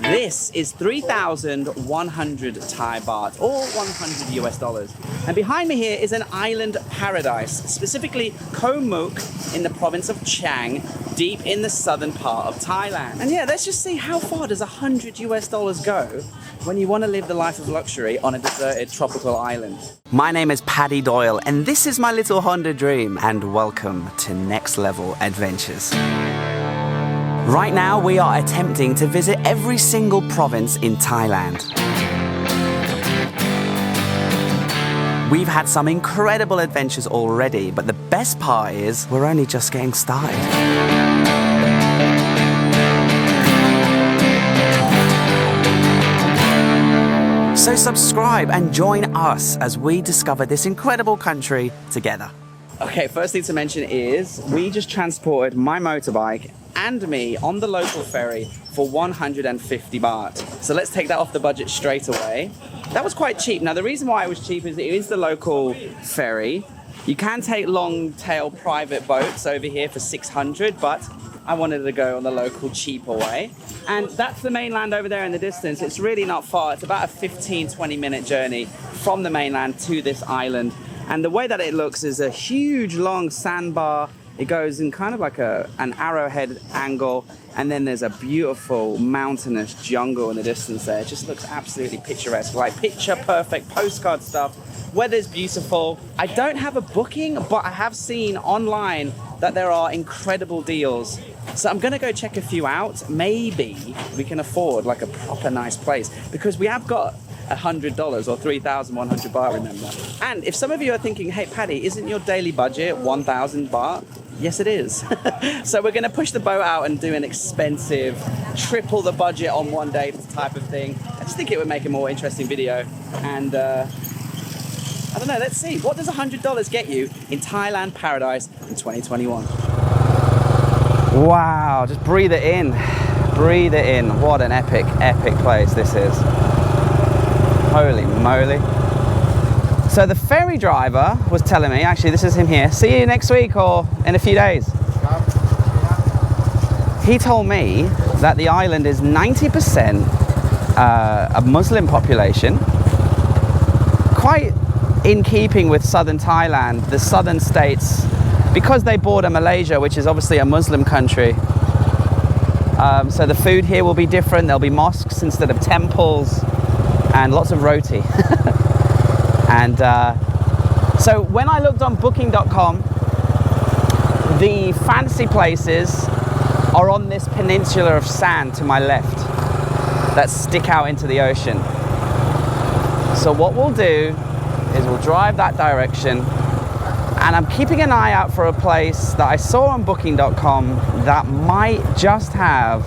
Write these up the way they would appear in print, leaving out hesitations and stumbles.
This is 3,100 Thai baht, or 100 US dollars. And behind me here is an island paradise, specifically Koh Mook in the province of Trang, deep in the southern part of Thailand. And yeah, let's just see how far does 100 US dollars go when you want to live the life of luxury on a deserted tropical island. My name is Paddy Doyle, and this is my little Honda dream, and welcome to Next Level Adventures. Right now, we are attempting to visit every single province in Thailand. We've had some incredible adventures already, but the best part is we're only just getting started. So subscribe and join us as we discover this incredible country together. Okay, first thing to mention is we just transported my motorbike and me on the local ferry for 150 baht. So let's take that off the budget straight away. That was quite cheap. Now the reason why it was cheap is it is the local ferry. You can take long tail private boats over here for 600, but I wanted to go on the local cheaper way. And that's the mainland over there in the distance. It's really not far. It's about a 15-20 minute journey from the mainland to this island. And the way that it looks is a huge long sandbar. It goes in kind of like an arrowhead angle, and then there's a beautiful mountainous jungle in the distance there. It just looks absolutely picturesque, like picture perfect postcard stuff. Weather's beautiful. I don't have a booking, but I have seen online that there are incredible deals. So I'm gonna go check a few out. Maybe we can afford like a proper nice place, because we have got $100 or 3,100 baht, remember? And if some of you are thinking, hey Paddy, isn't your daily budget 1,000 baht? Yes, it is. So we're going to push the boat out and do an expensive, triple the budget on one day type of thing. I just think it would make a more interesting video. And I don't know, let's see. What does $100 get you in Thailand paradise in 2021? Wow, just breathe it in. Breathe it in. What an epic, epic place this is. Holy moly. So the ferry driver was telling me, actually this is him here, see you next week or in a few days. He told me that the island is 90% a Muslim population, quite in keeping with southern Thailand, the southern states, because they border Malaysia, which is obviously a Muslim country. So the food here will be different. There'll be mosques instead of temples, and lots of roti. And so when I looked on booking.com, the fancy places are on this peninsula of sand to my left that stick out into the ocean. So what we'll do is we'll drive that direction, and I'm keeping an eye out for a place that I saw on booking.com that might just have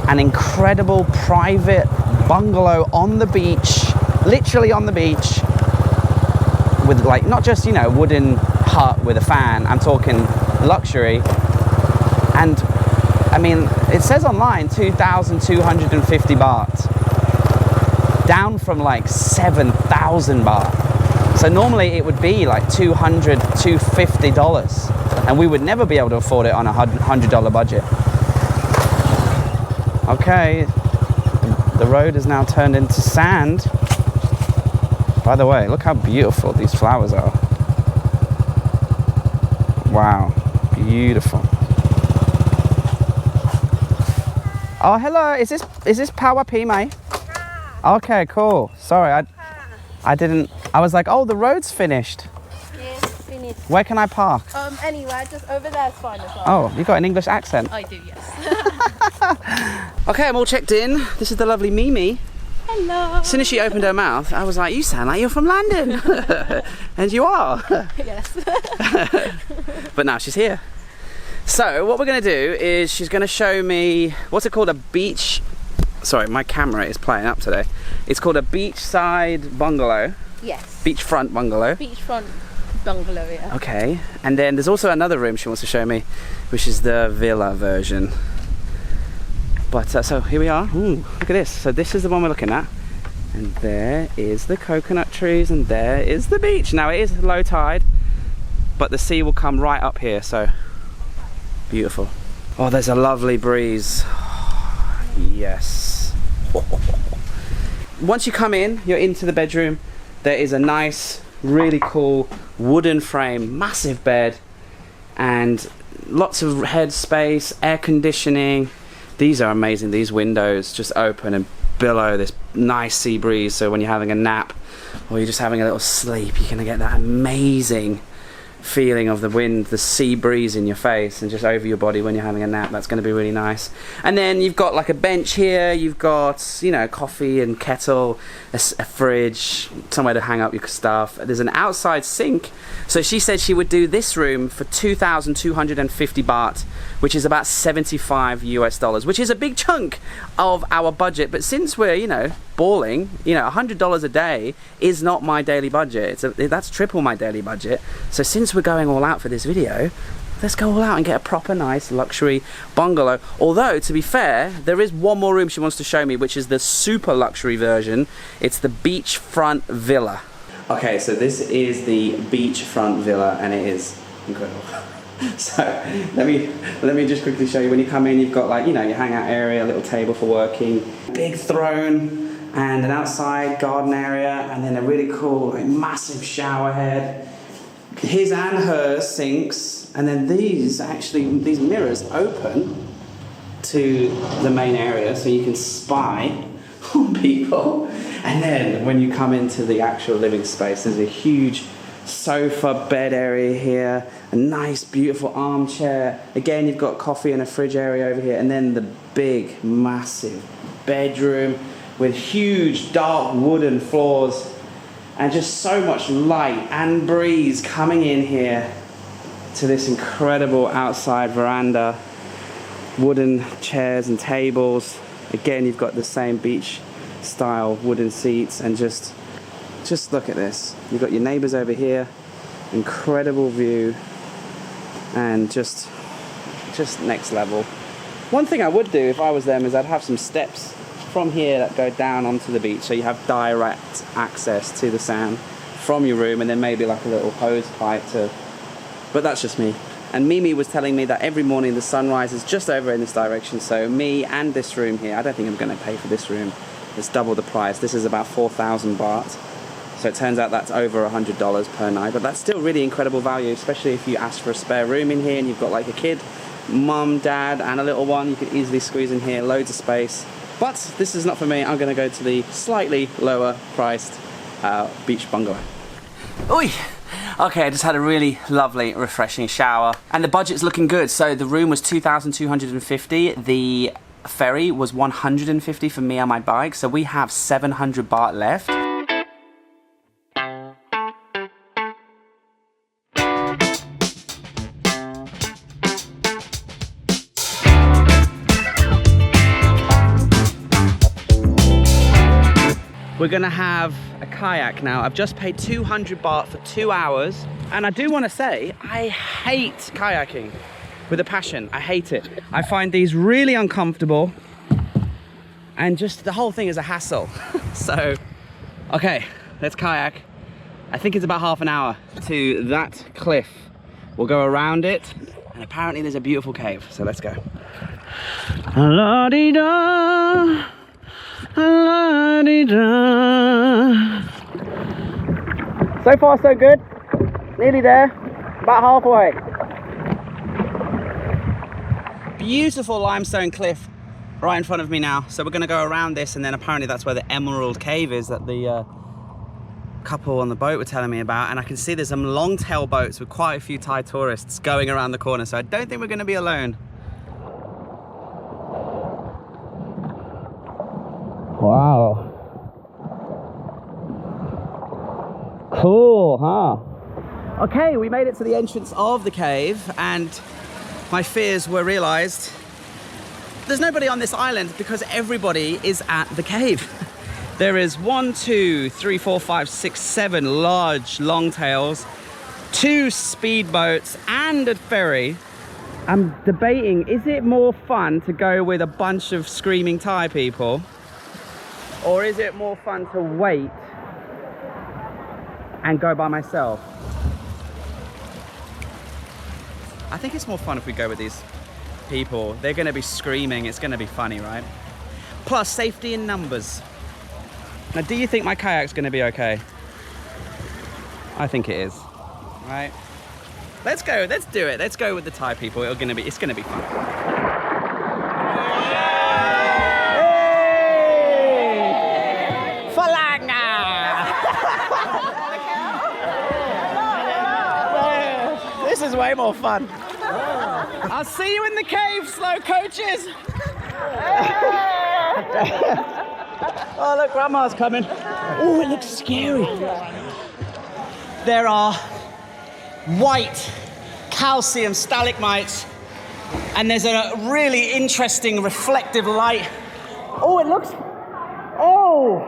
an incredible private bungalow on the beach, literally on the beach, with like not just, you know, wooden hut with a fan. I'm talking luxury. And I mean, it says online 2,250 baht, down from like 7,000 baht. So normally it would be like $200, $250, and we would never be able to afford it on a $100 budget. Okay, the road is now turned into sand. By the way, look how beautiful these flowers are. Wow, beautiful. Oh, hello. Is this Power P, mate? Okay, cool. Sorry, I didn't. I was like, oh, the road's finished. Yes, finished. Where can I park? Anywhere, just over there is fine as well. Oh, you got an English accent. I do, yes. Okay, I'm all checked in. This is the lovely Mimi. Hello. As soon as she opened her mouth, I was like, you sound like you're from London. And you are. Yes. But now she's here. So what we're going to do is she's going to show me, what's it called, a beach... Sorry, my camera is playing up today. It's called a beachside bungalow. Yes. Beachfront bungalow. Beachfront bungalow, yeah. Okay. And then there's also another room she wants to show me, which is the villa version. But so here we are. Ooh, look at this. So this is the one we're looking at. And there is the coconut trees, and there is the beach. Now it is low tide, but the sea will come right up here, so beautiful. Oh, there's a lovely breeze. Yes. Once you come in, you're into the bedroom. There is a nice, really cool wooden frame, massive bed, and lots of head space, air conditioning. These are amazing. These windows just open and billow this nice sea breeze, so when you're having a nap or you're just having a little sleep, you're gonna get that amazing feeling of the wind, the sea breeze in your face and just over your body when you're having a nap. That's going to be really nice. And then you've got like a bench here, you've got, you know, coffee and kettle, a fridge, somewhere to hang up your stuff. There's an outside sink. So she said she would do this room for 2,250 baht, which is about 75 US dollars, which is a big chunk of our budget. But since we're, you know, balling, you know, $100 a day is not my daily budget. That's triple my daily budget. So since we're going all out for this video, let's go all out and get a proper nice luxury bungalow. Although, to be fair, there is one more room she wants to show me, which is the super luxury version. It's the beachfront villa. Okay, so this is the beachfront villa, and it is incredible. So let me just quickly show you. When you come in, you've got, like, you know, your hangout area, a little table for working, big throne, and an outside garden area, and then a really cool, like, massive shower head. His and her sinks, and then these mirrors open to the main area, so you can spy on people. And then when you come into the actual living space, there's a huge sofa bed area here, a nice beautiful armchair. Again, you've got coffee and a fridge area over here, and then the big massive bedroom with huge dark wooden floors and just so much light and breeze coming in here to this incredible outside veranda. Wooden chairs and tables. Again, you've got the same beach style wooden seats, and just look at this. You've got your neighbors over here, incredible view, and just next level. One thing I would do if I was them is I'd have some steps from here that go down onto the beach, so you have direct access to the sand from your room, and then maybe like a little hose pipe to, but that's just me. And Mimi was telling me that every morning the sun rises just over in this direction, so me and this room here, I don't think I'm going to pay for this room. It's double the price. This is about 4,000 baht, so it turns out that's over $100 per night, but that's still really incredible value, especially if you ask for a spare room in here and you've got like a kid, mum, dad and a little one. You could easily squeeze in here, loads of space. But this is not for me. I'm going to go to the slightly lower priced beach bungalow. Oi! Okay, I just had a really lovely, refreshing shower, and the budget's looking good. So the room was 2,250. The ferry was 150 for me on my bike. So we have 700 baht left. We're gonna have a kayak now. I've just paid 200 baht for 2 hours. And I do wanna say, I hate kayaking with a passion. I hate it. I find these really uncomfortable, and just the whole thing is a hassle. So, okay, let's kayak. I think it's about half an hour to that cliff. We'll go around it, and apparently there's a beautiful cave. So let's go. La-di-da. So far so good, nearly there, about halfway. Beautiful limestone cliff right in front of me now, so we're going to go around this, and then apparently that's where the Emerald Cave is that the couple on the boat were telling me about, and I can see there's some long-tail boats with quite a few Thai tourists going around the corner, so I don't think we're going to be alone. Wow. Cool, huh? Okay, we made it to the entrance of the cave, and my fears were realized. There's nobody on this island because everybody is at the cave. There is 1, 2, 3, 4, 5, 6, 7 large longtails, 2 speedboats, and a ferry. I'm debating, is it more fun to go with a bunch of screaming Thai people, or is it more fun to wait and go by myself? I think it's more fun if we go with these people. They're going to be screaming. It's going to be funny, right? plus safety in numbers. Now, do you think my kayak's going to be okay? I think it is. Right? Let's go. Let's do it. Let's go with the Thai people. It's going to be fun. Hey! Falanga! This is way more fun. I'll see you in the cave, slow coaches. Oh, look, Grandma's coming. Oh, it looks scary. There are white calcium stalagmites, and there's a really interesting reflective light. Oh, it looks... Oh!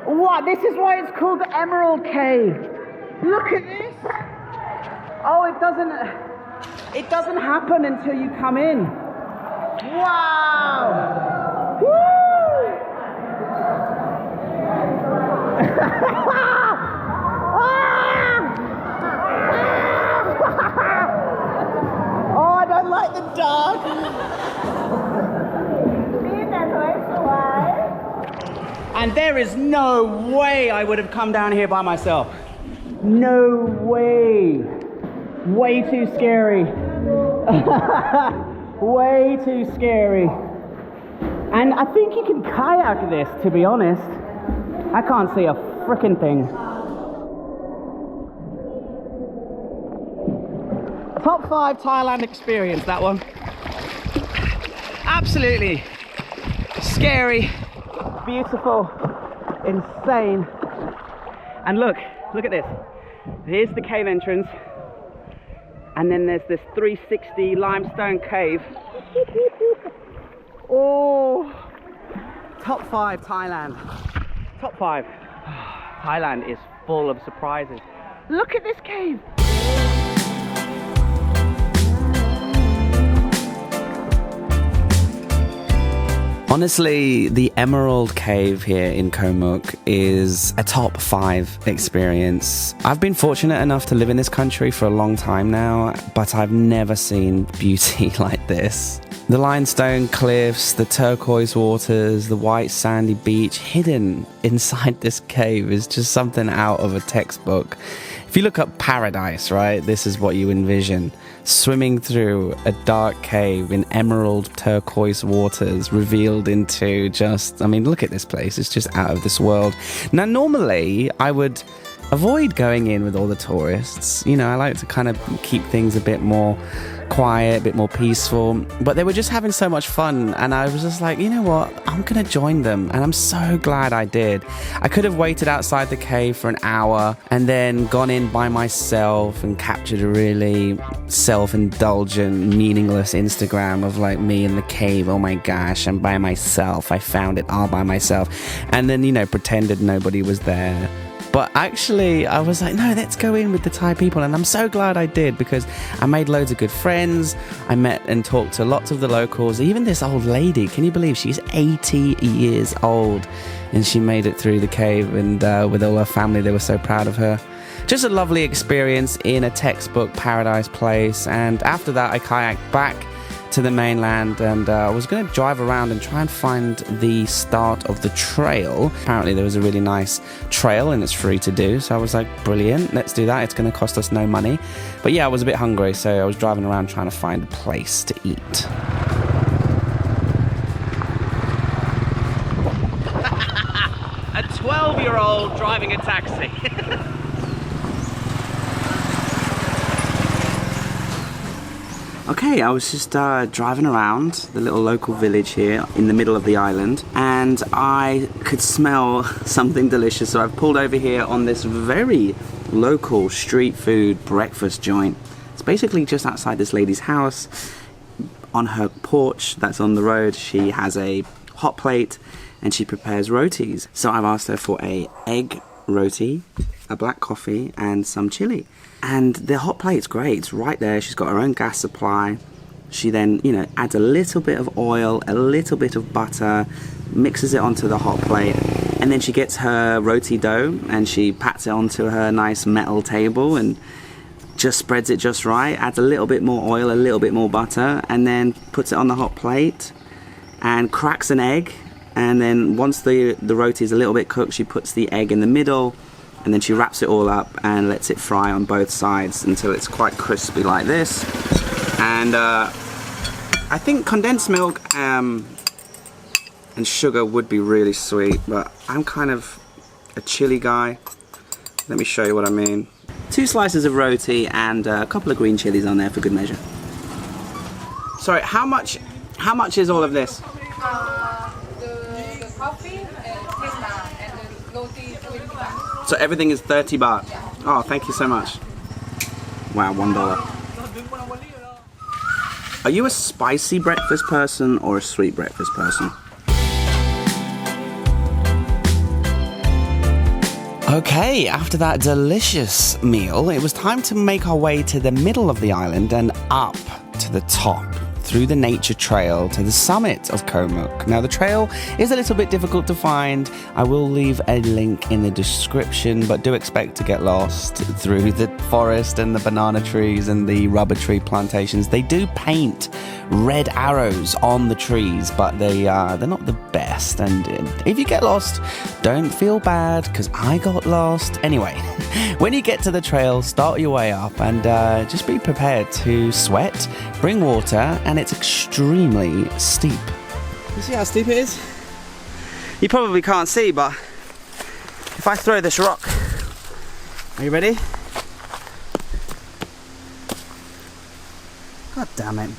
What? This is why it's called the Emerald Cave. Look at this. Oh, it doesn't happen until you come in. Wow! Woo! Oh, I don't like the dark. And there is no way I would have come down here by myself. No way. Way too scary. Way too scary. And I think you can kayak this, to be honest. I can't see a frickin' thing. Top 5 Thailand experience, that one. Absolutely scary, beautiful, insane. And look at this. Here's the cave entrance. And then there's this 360 limestone cave. Oh, top 5 Thailand. Top 5. Thailand is full of surprises. Look at this cave. Honestly, the Emerald Cave here in Koh Mook is a top 5 experience. I've been fortunate enough to live in this country for a long time now, but I've never seen beauty like this. The limestone cliffs, the turquoise waters, the white sandy beach hidden inside this cave is just something out of a textbook. If you look up paradise, right, this is what you envision. Swimming through a dark cave in emerald turquoise waters revealed into just, I mean, look at this place. It's just out of this world. Now, normally I would avoid going in with all the tourists. You know, I like to kind of keep things a bit more quiet, a bit more peaceful, but they were just having so much fun, and I was just like, you know what, I'm gonna join them, and I'm so glad I did. I could have waited outside the cave for an hour and then gone in by myself and captured a really self-indulgent, meaningless Instagram of like me in the cave. Oh my gosh, I'm by myself, I found it all by myself, and then, you know, pretended nobody was there. But actually, I was like, no, let's go in with the Thai people. And I'm so glad I did, because I made loads of good friends. I met and talked to lots of the locals. Even this old lady, can you believe she's 80 years old? And she made it through the cave, and with all her family, they were so proud of her. Just a lovely experience in a textbook paradise place. And after that, I kayaked back to the mainland, and I was going to drive around and try and find the start of the trail. Apparently there was a really nice trail and it's free to do, so I was like, brilliant, let's do that. It's going to cost us no money. But yeah, I was a bit hungry, so I was driving around trying to find a place to eat. A 12-year-old driving a taxi. Okay, I was just driving around the little local village here in the middle of the island, and I could smell something delicious, so I've pulled over here on this very local street food breakfast joint. It's basically just outside this lady's house. On her porch that's on the road, she has a hot plate and she prepares rotis. So I've asked her for a egg roti, a black coffee and some chili. And the hot plate's great, it's right there. She's got her own gas supply. She then, you know, adds a little bit of oil, a little bit of butter, mixes it onto the hot plate, and then she gets her roti dough and she pats it onto her nice metal table and just spreads it just right, adds a little bit more oil, a little bit more butter, and then puts it on the hot plate and cracks an egg and then once the roti is a little bit cooked, she puts the egg in the middle, and then she wraps it all up and lets it fry on both sides until it's quite crispy like this. And I think condensed milk and sugar would be really sweet, but I'm kind of a chili guy. Let me show you what I mean. 2 slices of roti and a couple of green chilies on there for good measure. Sorry, how much is all of this? The coffee and 10 baht and the roti 20 baht. So everything is 30 baht. Oh, thank you so much. Wow, $1. Are you a spicy breakfast person or a sweet breakfast person? Okay, after that delicious meal, it was time to make our way to the middle of the island and up to the top through the nature trail to the summit of Koh Mook. Now, the trail is a little bit difficult to find. I will leave a link in the description, but do expect to get lost through the forest and the banana trees and the rubber tree plantations. They do paint red arrows on the trees, but they're not the best. And if you get lost, don't feel bad, because I got lost. Anyway, when you get to the trail, start your way up and just be prepared to sweat, bring water, and it's extremely steep. You see how steep it is? You probably can't see, but if I throw this rock, are you ready? God damn it.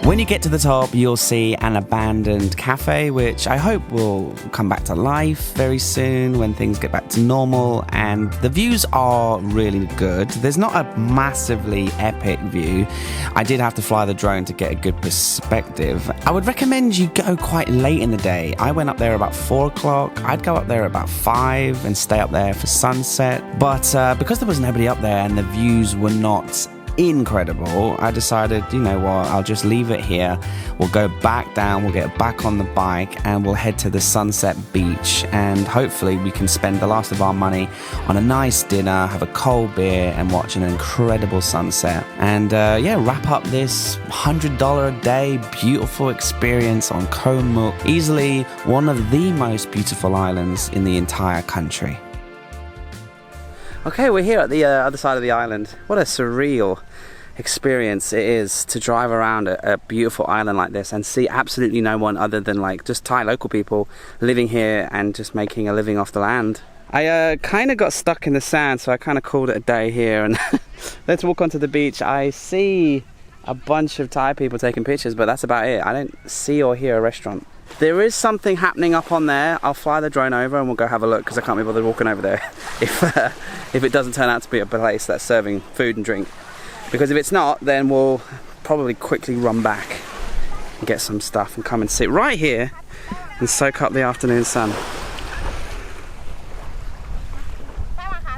When you get to the top, you'll see an abandoned cafe, which I hope will come back to life very soon when things get back to normal, and the views are really good. There's not a massively epic view. I did have to fly the drone to get a good perspective. I would recommend you go quite late in the day. I went up there about 4 o'clock. I'd go up there about 5 and stay up there for sunset. But because there was nobody up there and the views were not incredible, I decided, you know what, I'll just leave it here. We'll go back down, we'll get back on the bike, and we'll head to the Sunset Beach, and hopefully we can spend the last of our money on a nice dinner, have a cold beer, and watch an incredible sunset. And yeah, wrap up this $100 a day beautiful experience on Koh Mook, easily one of the most beautiful islands in the entire country. Okay, we're here at the other side of the island. What a surreal experience it is to drive around a beautiful island like this and see absolutely no one other than like just Thai local people living here and just making a living off the land. I kind of got stuck in the sand, so I kind of called it a day here, and let's walk onto the beach. I see a bunch of Thai people taking pictures, but that's about it. I don't see or hear a restaurant. There is something happening up on there. I'll fly the drone over and we'll go have a look, because I can't be bothered walking over there if it doesn't turn out to be a place that's serving food and drink. Because if it's not, then we'll probably quickly run back and get some stuff and come and sit right here and soak up the afternoon sun.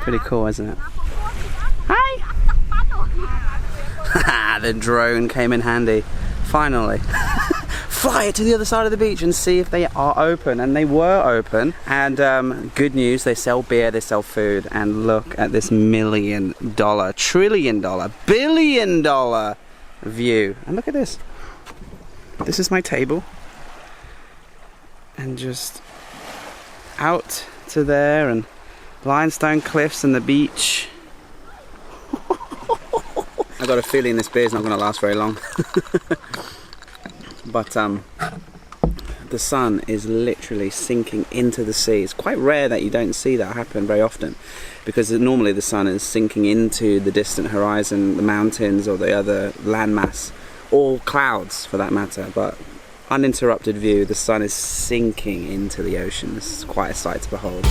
Pretty cool, isn't it? Hi! The drone came in handy. Finally. Fly it to the other side of the beach and see if they are open, and they were open. And good news, they sell beer, they sell food, and look at this $1 million, trillion dollar, billion dollar view. And look at this. This is my table, and just out to there, and limestone cliffs and the beach. I got a feeling this beer is not going to last very long. But the sun is literally sinking into the sea. It's quite rare that you don't see that happen very often, because normally the sun is sinking into the distant horizon, the mountains or the other landmass, or clouds for that matter. But uninterrupted view, the sun is sinking into the ocean. It's quite a sight to behold.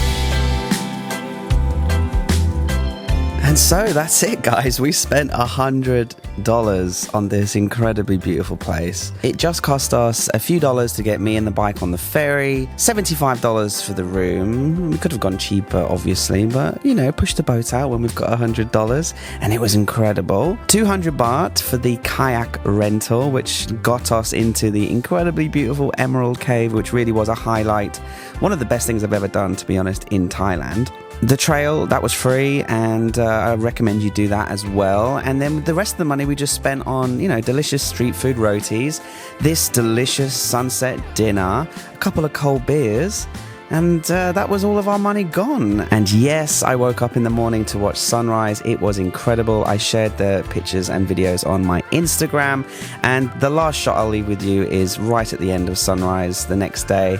And so that's it, guys. We spent $100 on this incredibly beautiful place. It just cost us a few dollars to get me and the bike on the ferry, $75 for the room. We could have gone cheaper, obviously, but you know, push the boat out when we've got $100, and it was incredible. 200 baht for the kayak rental, which got us into the incredibly beautiful Emerald Cave, which really was a highlight. One of the best things I've ever done, to be honest, in Thailand. The trail, that was free, and I recommend you do that as well. And then the rest of the money we just spent on, delicious street food rotis, this delicious sunset dinner, a couple of cold beers, and that was all of our money gone. And yes, I woke up in the morning to watch sunrise. It was incredible. I shared the pictures and videos on my Instagram, and the last shot I'll leave with you is right at the end of sunrise the next day.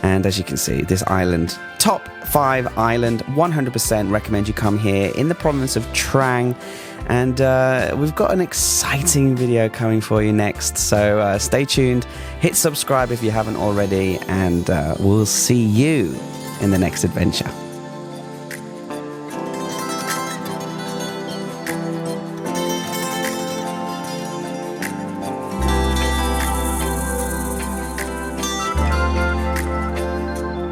And as you can see, this island, top 5 island, 100% recommend you come here in the province of Trang. And we've got an exciting video coming for you next. So stay tuned, hit subscribe if you haven't already, and we'll see you in the next adventure.